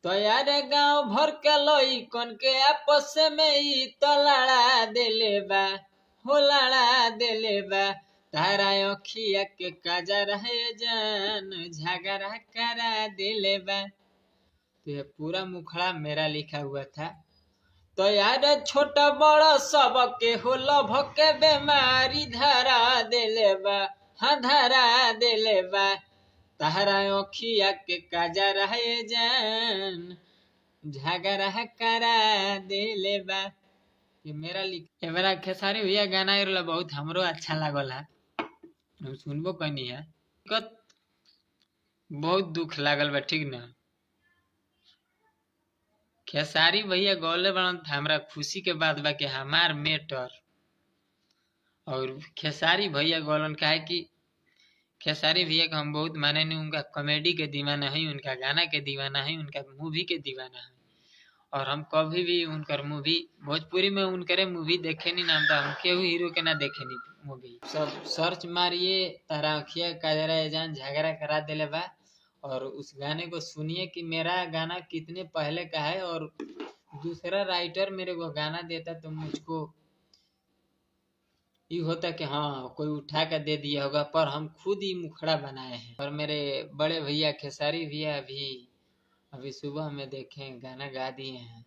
तो यार गांव भर के लइकन के आपस में ई तो लड़ा देले बा, हो लड़ा देले बा। तारा अखिया के काजर है जान झगड़ा करा देले बा। तो ये पूरा मुखड़ा मेरा लिखा हुआ था। तो यार छोटा बड़ा सबके हो लभ के बीमारी धरा देले बा, हाँ धरा देले बा। तारा अखिया के काजर है जान झगड़ा करा देले बा। ये मेरा खेसारी भैया गाना ये बहुत हमरो अच्छा लागल है, हम सुनबो कनी है। बहुत दुख लागल बा, ठीक ना। खेसारी भैया गौले बड़न था, हमरा खुशी के बात बा कि हमार मेटर और खेसारी भैया गौलन का है कि खेसारी भैया का हम बहुत माने नहीं, उनका कॉमेडी के दीवाना है, उनका गाना के दीवाना है, उनका मूवी के दीवाना है। और हम कभी भी उनकर मूवी भोजपुरी में उनकरे मूवी देखे नहीं, नाम था हम केहू हीरो के ना देखे नहीं मूवी। सब सर्च मारिए तारा अखिया काजरा जान झगड़ा करा देले बा और उस गाने को सुनिए कि मेरा गाना कितने पहले का है और दूसरा राइटर मेरे को गाना देता तो मुझको ये होता कि हाँ कोई उठा कर दे दिया होगा, पर हम खुद ही मुखड़ा बनाए हैं। और मेरे बड़े भैया खेसारी भैया अभी सुबह में देखें गाना गा दिए हैं।